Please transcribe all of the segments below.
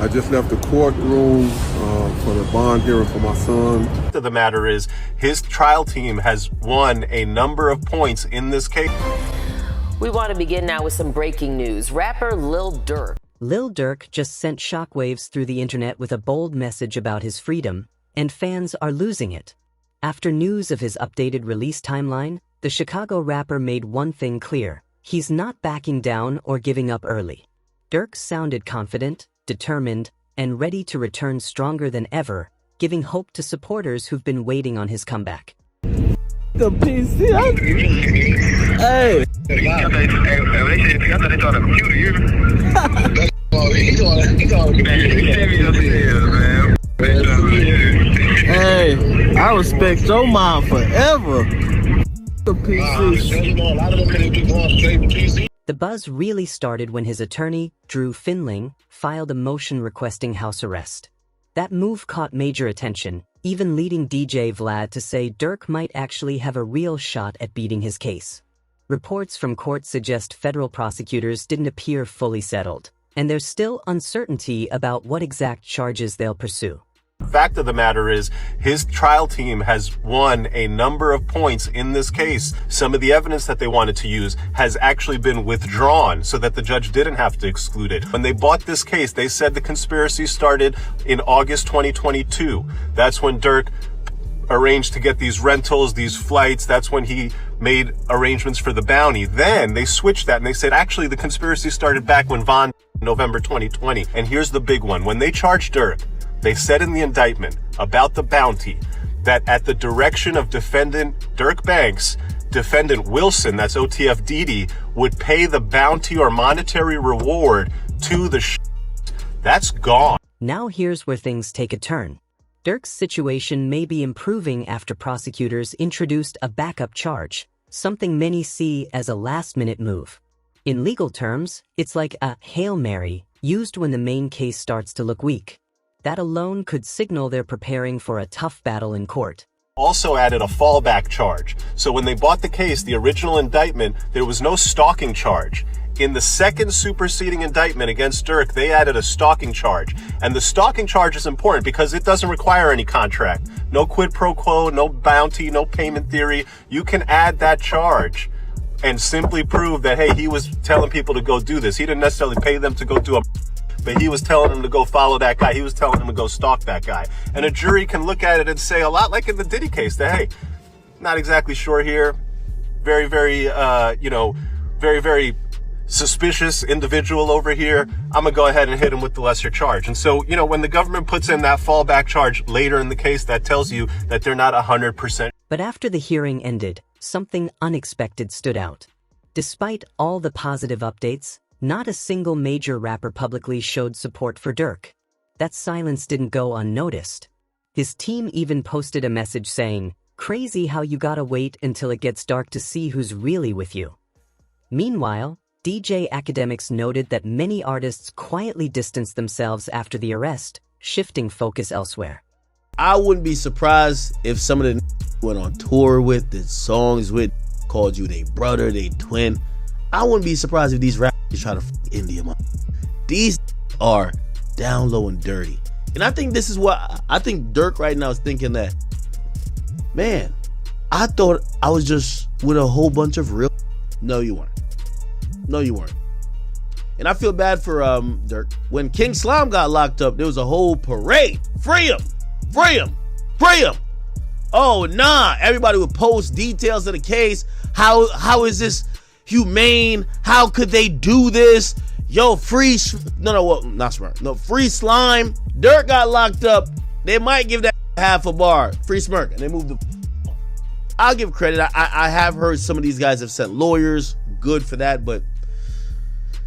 I just left the courtroom for the bond hearing for my son. The fact of the matter is, his trial team has won a number of points in this case. We want to begin now with some breaking news. Rapper Lil Durk. Lil Durk just sent shockwaves through the internet with a bold message about his freedom, and fans are losing it. After news of his updated release timeline, the Chicago rapper made one thing clear: he's not backing down or giving up early. Durk sounded confident, determined, and ready to return stronger than ever, giving hope to supporters who've been waiting on his comeback. The PC. Hey. Hey, I respect your mom forever. The PC. The buzz really started when his attorney, Drew Finling, filed a motion requesting house arrest. That move caught major attention, even leading DJ Vlad to say Durk might actually have a real shot at beating his case. Reports from court suggest federal prosecutors didn't appear fully settled, and there's still uncertainty about what exact charges they'll pursue. Fact of the matter is, his trial team has won a number of points in this case. Some of the evidence that they wanted to use has actually been withdrawn so that the judge didn't have to exclude it. When they bought this case, they said the conspiracy started in August 2022. That's when Durk arranged to get these rentals, these flights. That's when he made arrangements for the bounty. Then they switched that and they said, actually, the conspiracy started back when November 2020. And here's the big one. When they charged Durk, they said in the indictment about the bounty that at the direction of defendant Durk Banks, defendant Wilson, that's OTF Didi, would pay the bounty or monetary reward to the That's gone. Now here's where things take a turn. Durk's situation may be improving after prosecutors introduced a backup charge, something many see as a last-minute move. In legal terms, it's like a Hail Mary used when the main case starts to look weak. That alone could signal they're preparing for a tough battle in court. Also added a fallback charge. So when they bought the case, the original indictment, there was no stalking charge. In the second superseding indictment against Durk, they added a stalking charge. And the stalking charge is important because it doesn't require any contract. No quid pro quo, no bounty, no payment theory. You can add that charge and simply prove that, hey, he was telling people to go do this. He didn't necessarily pay them to go do but he was telling them to go follow that guy. He was telling them to go stalk that guy. And a jury can look at it and say, a lot like in the Diddy case, that, hey, not exactly sure here. Very, very, very suspicious individual over here. I'm going to go ahead and hit him with the lesser charge. And so, when the government puts in that fallback charge later in the case, that tells you that they're not 100%. But after the hearing ended, something unexpected stood out. Despite all the positive updates, not a single major rapper publicly showed support for Durk. That silence didn't go unnoticed. His team even posted a message saying, "Crazy how you gotta wait until it gets dark to see who's really with you." Meanwhile, DJ Academics noted that many artists quietly distanced themselves after the arrest, shifting focus elsewhere. I wouldn't be surprised if some of the went on tour with, did songs with, called you they brother, they twin. I wouldn't be surprised if these rappers try to India. These are down low and dirty. And I think this is what I think Durk right now is thinking, that, man, I thought I was just with a whole bunch of real. No, you weren't. No, you weren't. And I feel bad for Durk. When King Slime got locked up, there was a whole parade. Free him! Free him! Free him! Oh, nah. Everybody would post details of the case. How is this humane? How could they do this? Yo, free not smart. No, free Slime. Durk got locked up. They might give that half a bar. Free Smirk. And they moved the. I'll give credit. I have heard some of these guys have sent lawyers. Good for that. But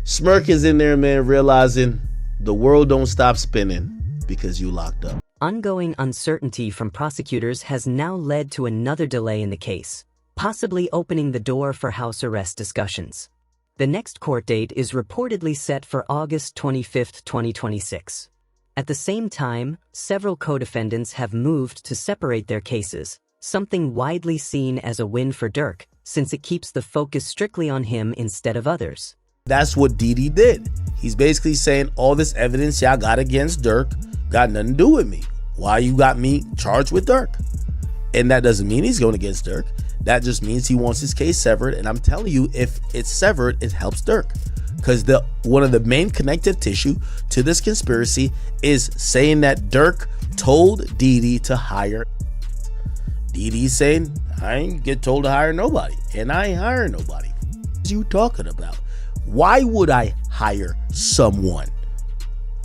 Smirk is in there, man, realizing the world don't stop spinning because you locked up. Ongoing uncertainty from prosecutors has now led to another delay in the case, possibly opening the door for house arrest discussions. The next court date is reportedly set for August 25, 2026. At the same time, several co-defendants have moved to separate their cases, something widely seen as a win for Durk, since it keeps the focus strictly on him instead of others. That's what Diddy did. He's basically saying all this evidence y'all got against Durk got nothing to do with me. Why you got me charged with Durk? And that doesn't mean he's going against Durk. That just means he wants his case severed. And I'm telling you, if it's severed, it helps Durk. Because one of the main connective tissue to this conspiracy is saying that Durk told Diddy to hire. Diddy's saying, I ain't get told to hire nobody. And I ain't hiring nobody. What are you talking about? Why would I hire someone?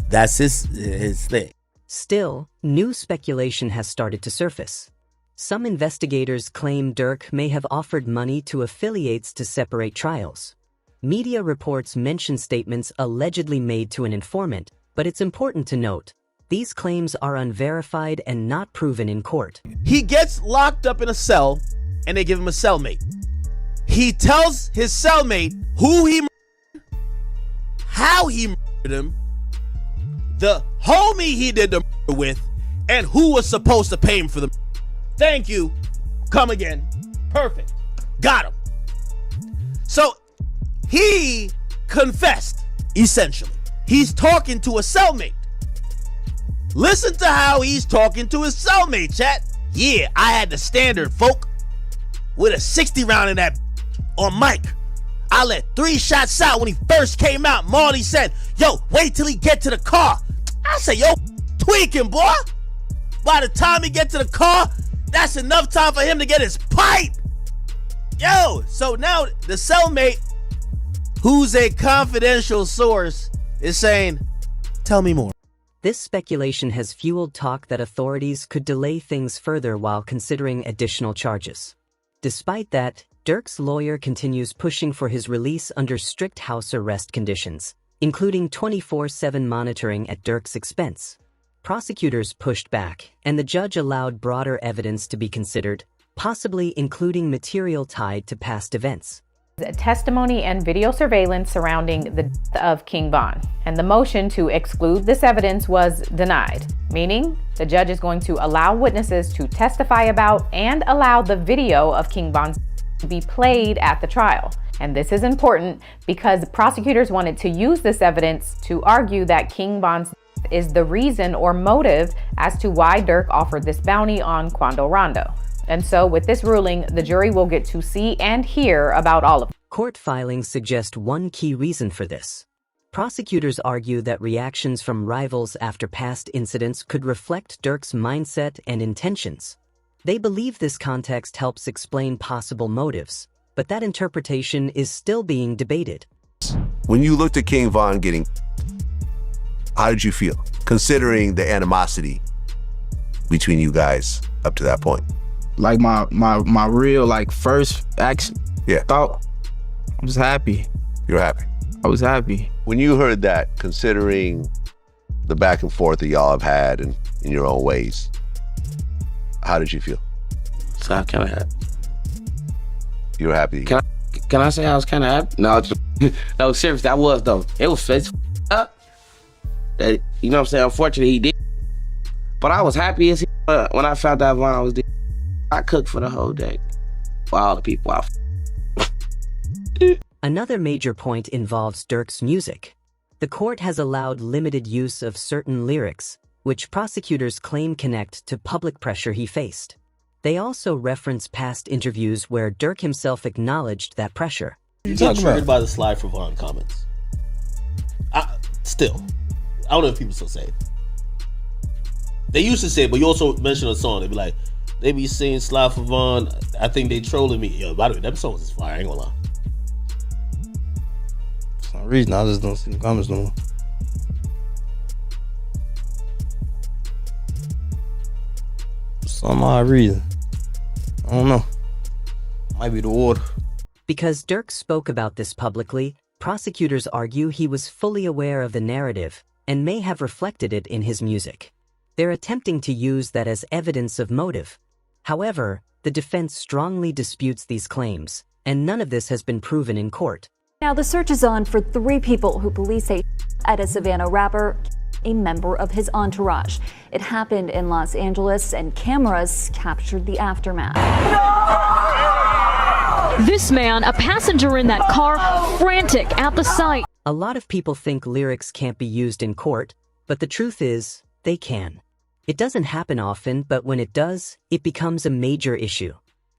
That's his thing. Still, new speculation has started to surface. Some investigators claim Durk may have offered money to affiliates to separate trials. Media reports mention statements allegedly made to an informant, but it's important to note, these claims are unverified and not proven in court. He gets locked up in a cell, and they give him a cellmate. He tells his cellmate who he murdered, how he murdered him, the homie he did the murder with, and who was supposed to pay him for the murder. Thank you. Come again. Perfect. Got him. So he confessed, essentially. He's talking to a cellmate. Listen to how he's talking to his cellmate, chat. Yeah, I had the standard, folk. With a 60 round in that on mic. I let 3 shots out when he first came out. Marley said, yo, wait till he get to the car. I say, yo, tweaking, boy. By the time he get to the car, that's enough time for him to get his pipe. Yo, so now the cellmate, who's a confidential source, is saying, tell me more. This speculation has fueled talk that authorities could delay things further while considering additional charges. Despite that, Durk's lawyer continues pushing for his release under strict house arrest conditions, including 24/7 monitoring at Durk's expense. Prosecutors pushed back, and the judge allowed broader evidence to be considered, possibly including material tied to past events. Testimony and video surveillance surrounding the death of King Von, and the motion to exclude this evidence was denied, meaning the judge is going to allow witnesses to testify about and allow the video of King Von's to be played at the trial. And this is important because prosecutors wanted to use this evidence to argue that King Von's is the reason or motive as to why Durk offered this bounty on Quando Rondo. And so with this ruling, the jury will get to see and hear about all of it. Court filings suggest one key reason for this. Prosecutors argue that reactions from rivals after past incidents could reflect Durk's mindset and intentions. They believe this context helps explain possible motives, but that interpretation is still being debated. When you looked at King Von getting, how did you feel, considering the animosity between you guys up to that point? Like my real first action, thought, I was happy. You're happy? I was happy. When you heard that, considering the back and forth that y'all have had in your own ways, how did you feel? So I kind of happy. You were happy? Can I say I was kind of happy? No, seriously, I was though. It was up. That, you know what I'm saying? Unfortunately, he did. But I was happy as when I found out Von was dead. I cooked for the whole day for all the people I Another major point involves Durk's music. The court has allowed limited use of certain lyrics, which prosecutors claim connect to public pressure he faced. They also reference past interviews where Durk himself acknowledged that pressure. You're not triggered by the slide for Von comments. I don't know if people still say it. They used to say it, but you also mention a song. They'd be like, they be saying slide for Von. I think they trolling me. Yo, by the way, that song is fire. I ain't gonna lie. For some reason, I just don't see the comments no more. For some odd reason. I don't know. Might be the water. Because Durk spoke about this publicly, prosecutors argue he was fully aware of the narrative and may have reflected it in his music. They're attempting to use that as evidence of motive. However, the defense strongly disputes these claims, and none of this has been proven in court. Now the search is on for 3 people who police say at a Savannah rapper, a member of his entourage. It happened in Los Angeles, and cameras captured the aftermath. This man, a passenger in that car, frantic at the sight. A lot of people think lyrics can't be used in court, but the truth is, they can. It doesn't happen often, but when it does, it becomes a major issue.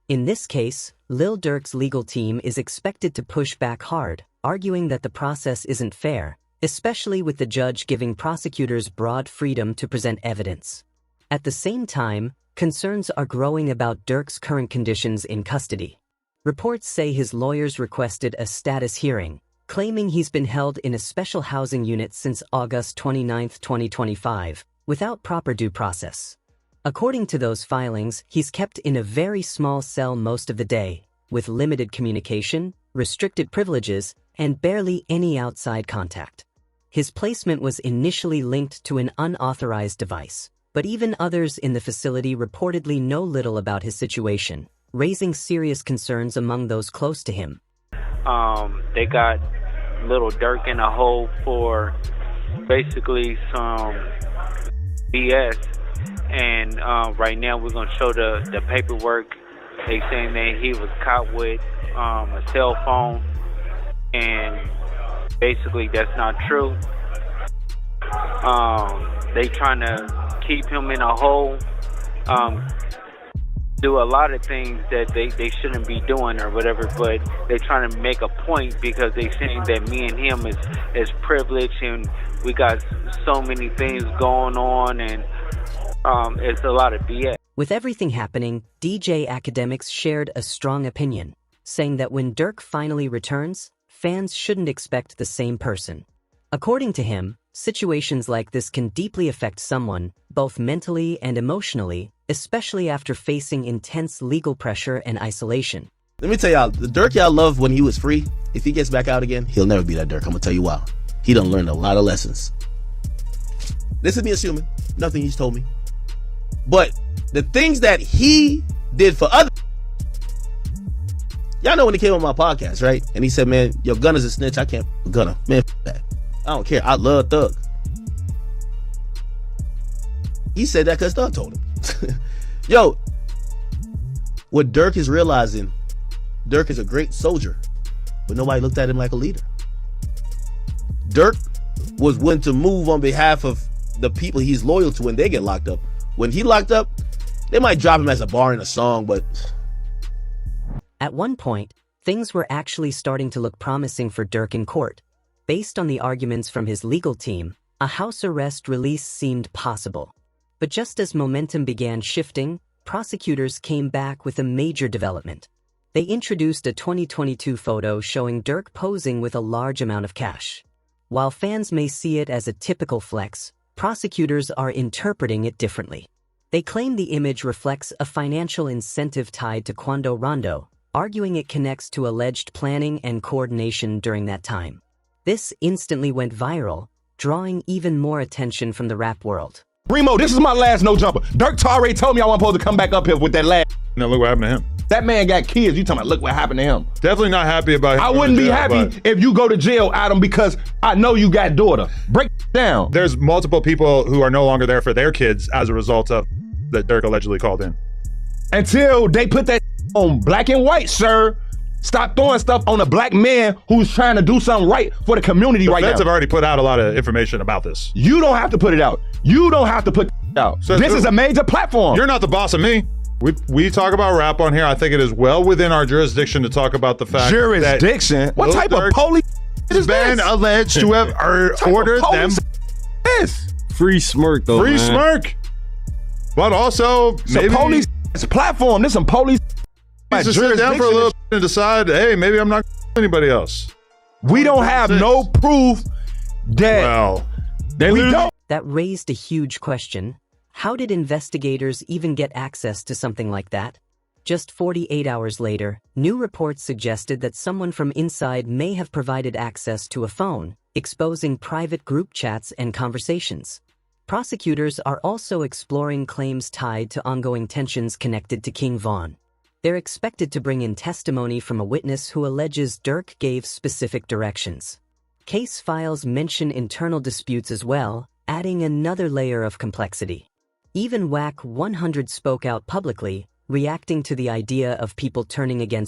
In this case, Lil Durk's legal team is expected to push back hard, arguing that the process isn't fair, especially with the judge giving prosecutors broad freedom to present evidence. At the same time, concerns are growing about Durk's current conditions in custody. Reports say his lawyers requested a status hearing, claiming he's been held in a special housing unit since August 29, 2025, without proper due process. According to those filings, he's kept in a very small cell most of the day, with limited communication, restricted privileges, and barely any outside contact. His placement was initially linked to an unauthorized device, but even others in the facility reportedly know little about his situation, raising serious concerns among those close to him. They got Lil Durk in a hole for basically some BS, and right now we're going to show the paperwork. They saying that he was caught with a cell phone, and basically that's not true. They trying to keep him in a hole, do a lot of things that they shouldn't be doing or whatever, but they're trying to make a point because they saying that me and him is privileged and we got so many things going on, and it's a lot of BS. With everything happening, DJ Academics shared a strong opinion, saying that when Durk finally returns, fans shouldn't expect the same person. According to him, situations like this can deeply affect someone, both mentally and emotionally, especially after facing intense legal pressure and isolation. Let me tell y'all, the Durk y'all loved when he was free, if he gets back out again, he'll never be that Durk. I'm gonna tell you why. He done learned a lot of lessons. This is me assuming, nothing he's told me. But the things that he did for others, y'all know when he came on my podcast, right? And he said, man, your Gunna's a snitch, I can't Gunna. Man, that. I don't care, I love Thug. He said that because Thug told him. Yo, what Durk is realizing, Durk is a great soldier, but nobody looked at him like a leader. Durk was willing to move on behalf of the people he's loyal to when they get locked up. When he locked up, they might drop him as a bar in a song, but... At one point, things were actually starting to look promising for Durk in court. Based on the arguments from his legal team, a house arrest release seemed possible. But just as momentum began shifting, prosecutors came back with a major development. They introduced a 2022 photo showing Durk posing with a large amount of cash. While fans may see it as a typical flex, prosecutors are interpreting it differently. They claim the image reflects a financial incentive tied to Quando Rondo, arguing it connects to alleged planning and coordination during that time. This instantly went viral, drawing even more attention from the rap world. Remo, this is my last no jumper. Durk already told me I wasn't supposed to come back up here with that last. Now look what happened to him. That man got kids. You talking about look what happened to him. Definitely not happy about him. I wouldn't be happy if you go to jail, Adam, because I know you got daughter. Break down. There's multiple people who are no longer there for their kids as a result of that Durk allegedly called in. Until they put that on black and white, sir. Stop throwing stuff on a black man who's trying to do something right for the community right now. The feds have already put out a lot of information about this. You don't have to put it out. You don't have to put it out. So this is a major platform. You're not the boss of me. We talk about rap on here. I think it is well within our jurisdiction to talk about the fact that what type of police has been alleged to have ordered them. This free smirk though. Free smirk. But also maybe police. It's a platform. There's some police. Just sit down for a little and decide, hey, maybe I'm not anybody else. We don't have no proof that. Well, we don't. That raised a huge question. How did investigators even get access to something like that? Just 48 hours later, new reports suggested that someone from inside may have provided access to a phone, exposing private group chats and conversations. Prosecutors are also exploring claims tied to ongoing tensions connected to King Von. They're expected to bring in testimony from a witness who alleges Durk gave specific directions. Case files mention internal disputes as well, adding another layer of complexity. Even WAC 100 spoke out publicly, reacting to the idea of people turning against